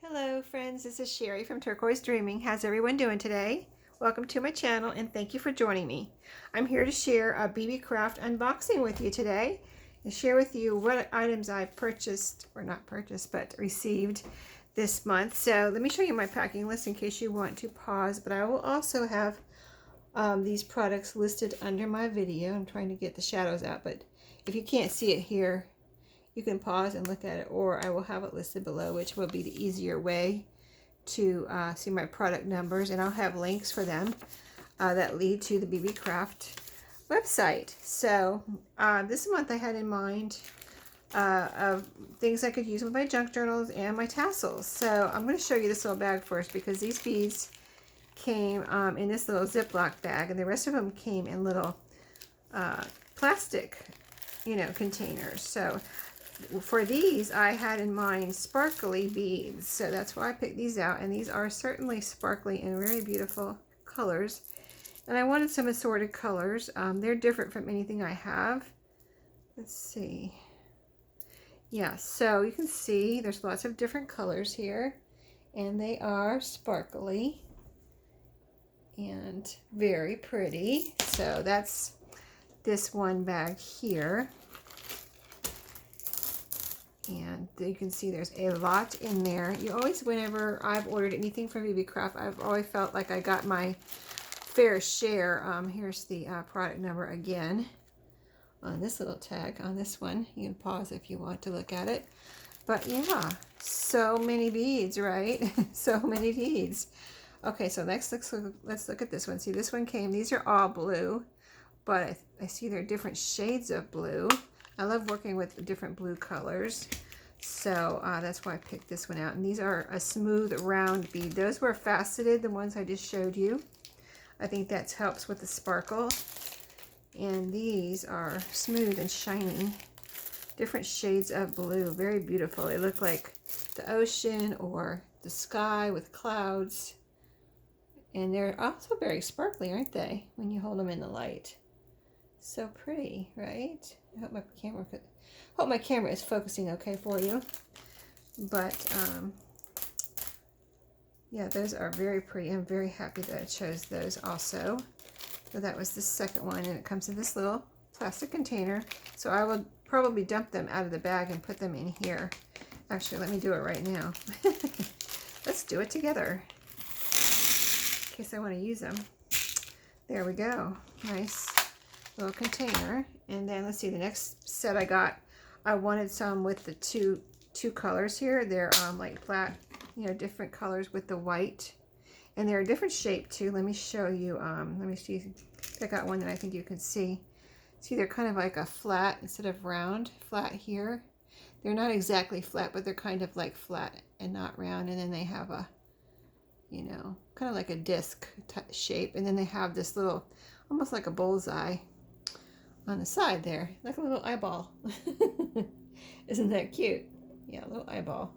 Hello friends, this is Sherry from Turquoise Dreaming. How's everyone doing today? Welcome to my channel and thank you for joining me. I'm here to share a BB Craft unboxing with you today and share with you what items I purchased, or not purchased, but received this month. So let me show you my packing list in case you want to pause, but I will also have these products listed under my video. I'm trying to get the shadows out, but if you can't see it here, you can pause and look at it, or I will have it listed below, which will be the easier way to see my product numbers, and I'll have links for them that lead to the BB Craft website. So this month I had in mind of things I could use with my junk journals and my tassels. So I'm going to show you this little bag first, because these beads came in this little Ziploc bag, and the rest of them came in little plastic, containers. So for these, I had in mind sparkly beads, so that's why I picked these out, and these are certainly sparkly and very beautiful colors, and I wanted some assorted colors. They're different from anything I have. Let's see. Yeah, so you can see there's lots of different colors here, and they are sparkly and very pretty. So that's this one bag here. And you can see there's a lot in there. You always, whenever I've ordered anything from BB Craft, I've always felt like I got my fair share. Here's the product number again on this little tag on this one. You can pause if you want to look at it. But yeah, so many beads, right? So many beads. Okay, so next let's look at this one. See, this one came, these are all blue, but I see there are different shades of blue. I love working with different blue colors, so that's why I picked this one out. And these are a smooth round bead. Those were faceted, the ones I just showed you. I think that helps with the sparkle. And these are smooth and shiny, different shades of blue, very beautiful. They look like the ocean or the sky with clouds, and they're also very sparkly, aren't they, when you hold them in the light? So pretty, right? I hope my camera is focusing okay for you. But yeah, those are very pretty. I'm very happy that I chose those also. So that was the second one, and it comes in this little plastic container. So I will probably dump them out of the bag and put them in here. Actually, let me do it right now. Let's do it together, in case I want to use them. There we go. Nice little container. And then let's see, the next set I got, I wanted some with the two colors here. They're like flat, different colors with the white, and they're a different shape too. Let me show you. Let me see if I got one that I think you can see. See, they're kind of like a flat instead of round. Flat here. They're not exactly flat, but they're kind of like flat and not round. And then they have a, kind of like a disc shape. And then they have this little, almost like a bullseye on the side there, like a little eyeball. Isn't that cute? Yeah, a little eyeball.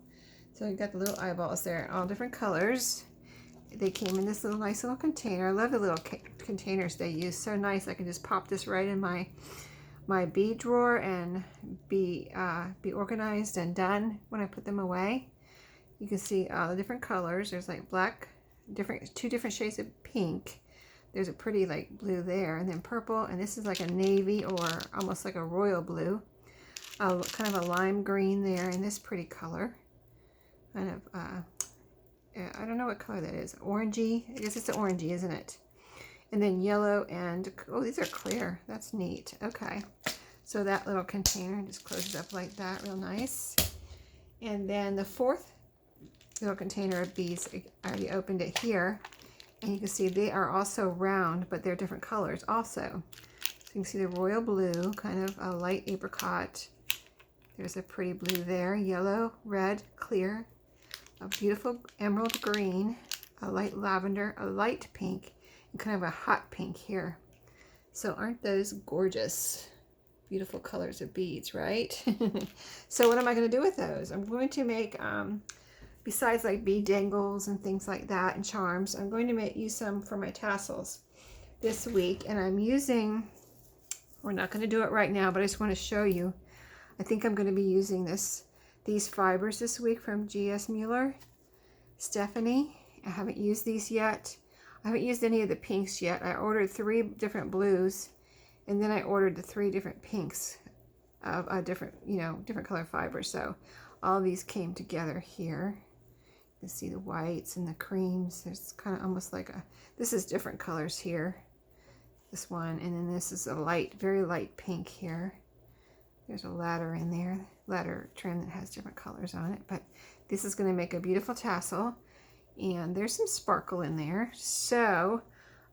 So you got the little eyeballs there, all different colors. They came in this little nice little container. I love the little containers they use. So nice. I can just pop this right in my bead drawer and be organized and done when I put them away. You can see all the different colors. There's like black, two different shades of pink. There's a pretty like blue there, and then purple, and this is like a navy or almost like a royal blue. Kind of a lime green there, and this pretty color. Kind of, I don't know what color that is. Orangey. I guess it's an orangey, isn't it? And then yellow and, oh, these are clear. That's neat. Okay. So that little container just closes up like that, real nice. And then the fourth little container of beads, I already opened it here. And you can see they are also round, but they're different colors also. So you can see the royal blue, kind of a light apricot. There's a pretty blue there, yellow, red, clear, a beautiful emerald green, a light lavender, a light pink, and kind of a hot pink here. So aren't those gorgeous? Beautiful colors of beads, right? So what am I going to do with those? I'm going to make, besides like bead dangles and things like that and charms, I'm going to use some for my tassels this week. And I'm using, we're not going to do it right now, but I just want to show you. I think I'm going to be using these fibers this week from G.S. Mueller. Stephanie. I haven't used these yet. I haven't used any of the pinks yet. I ordered 3 different blues, and then I ordered the 3 different pinks of a different, different color fibers. So all these came together here. You can see the whites and the creams. There's kind of almost like this is different colors here. This one, and then this is a light, very light pink here. There's a ladder in there, ladder trim that has different colors on it, but this is going to make a beautiful tassel, and there's some sparkle in there. So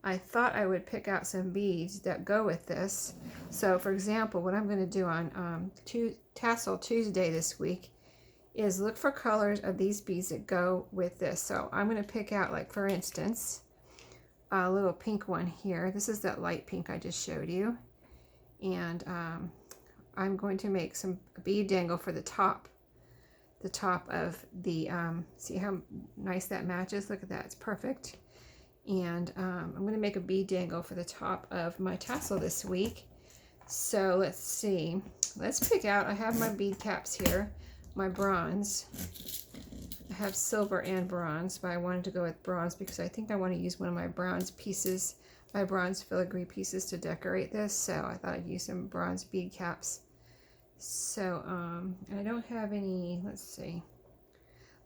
I thought I would pick out some beads that go with this. So for example, what I'm going to do on Tassel Tuesday this week is look for colors of these beads that go with this. So I'm going to pick out, like for instance, a little pink one here. This is that light pink I just showed you, and I'm going to make some bead dangle for the top of the, see how nice that matches? Look at that, it's perfect. And I'm going to make a bead dangle for the top of my tassel this week. So let's see, let's pick out, I have my bead caps here, my bronze. I have silver and bronze, but I wanted to go with bronze because I think I want to use one of my bronze pieces, my bronze filigree pieces to decorate this. So I thought I'd use some bronze bead caps. So, and I don't have any, let's see.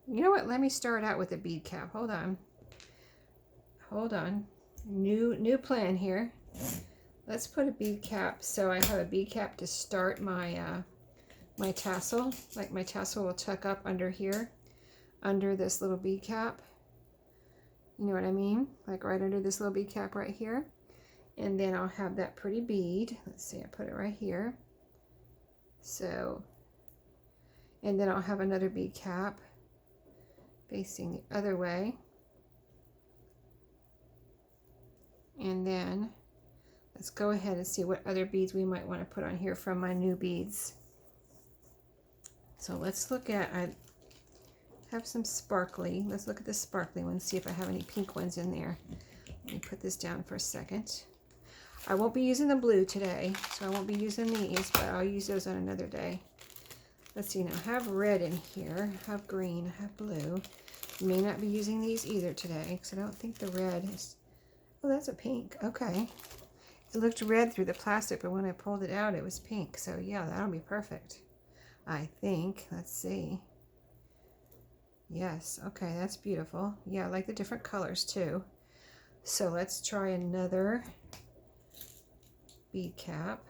You know what? Let me start out with a bead cap. Hold on. Hold on. New plan here. Let's put a bead cap. So I have a bead cap to start my, my tassel. Like my tassel will tuck up under here, under this little bead cap. You know what I mean? Like right under this little bead cap right here. And then I'll have that pretty bead. Let's see, I put it right here. So, and then I'll have another bead cap facing the other way. And then let's go ahead and see what other beads we might want to put on here from my new beads. So let's look at, I have some sparkly. Let's look at the sparkly ones, see if I have any pink ones in there. Let me put this down for a second. I won't be using the blue today, so I won't be using these, but I'll use those on another day. Let's see, now I have red in here, I have green, I have blue. May not be using these either today, because I don't think the red is, oh, that's a pink, okay. It looked red through the plastic, but when I pulled it out, it was pink. So yeah, that'll be perfect, I think. Let's see. Yes, okay, that's beautiful. Yeah, I like the different colors too. So let's try another bead cap,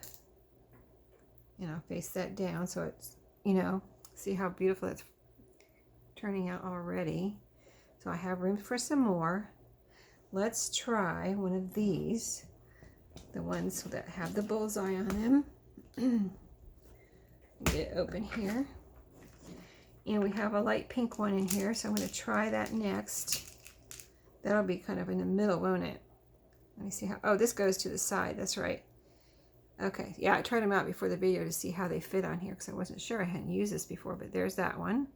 and I'll face that down so it's, see how beautiful it's turning out already. So I have room for some more. Let's try one of these, the ones that have the bullseye on them. Get it open here, and we have a light pink one in here, so I'm going to try that next. That'll be kind of in the middle, won't it? Let me see how, oh, this goes to the side, that's right. Okay, yeah, I tried them out before the video to see how they fit on here because I wasn't sure. I hadn't used this before, but there's that one.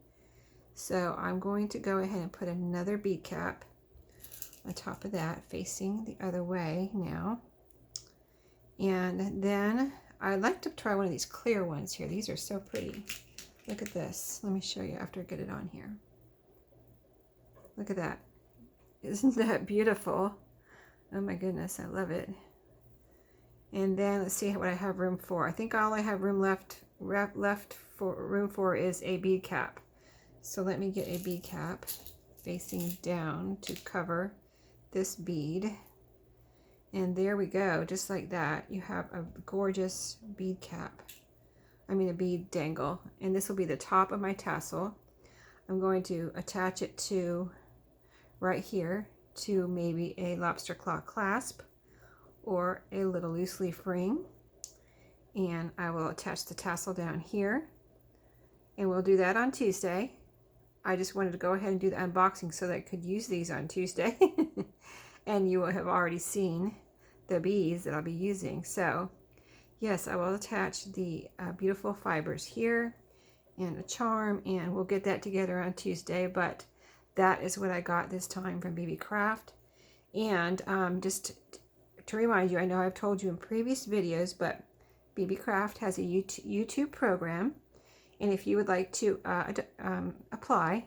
So I'm going to go ahead and put another bead cap on top of that, facing the other way now. And then I'd like to try one of these clear ones here. These are so pretty. Look at this. Let me show you after I get it on here. Look at that. Isn't that beautiful? Oh my goodness, I love it. And then let's see what I have room for. I think all I have room left for is a bead cap. So let me get a bead cap facing down to cover this bead. And there we go, just like that. You have a gorgeous bead cap. I mean a bead dangle. And this will be the top of my tassel. I'm going to attach it to right here to maybe a lobster claw clasp or a little loose leaf ring, and I will attach the tassel down here, and we'll do that on Tuesday. I just wanted to go ahead and do the unboxing so that I could use these on Tuesday and you will have already seen the beads that I'll be using. So yes, I will attach the beautiful fibers here and a charm, and we'll get that together on Tuesday. But that is what I got this time from BB Craft. And just to remind you, I know I've told you in previous videos, but BB Craft has a YouTube program, and if you would like to apply,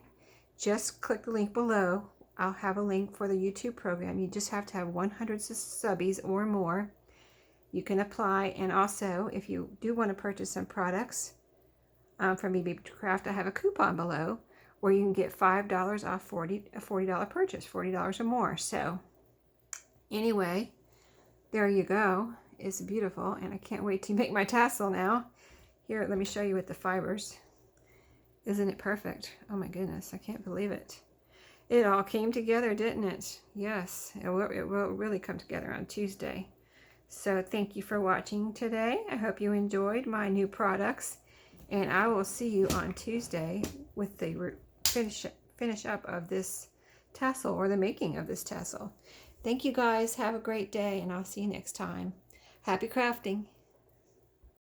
just click the link below. I'll have a link for the YouTube program. You just have to have 100 subbies or more. You can apply, and also if you do want to purchase some products from Bead Craft, I have a coupon below where you can get $5 off a $40 purchase, $40 or more. So anyway, there you go. It's beautiful, and I can't wait to make my tassel now. Here, let me show you with the fibers. Isn't it perfect? Oh my goodness, I can't believe it. It all came together, didn't it? Yes, it will really come together on Tuesday. So thank you for watching today. I hope you enjoyed my new products, and I will see you on Tuesday with the finish up of this tassel, or the making of this tassel. Thank you guys. Have a great day, and I'll see you next time. Happy crafting.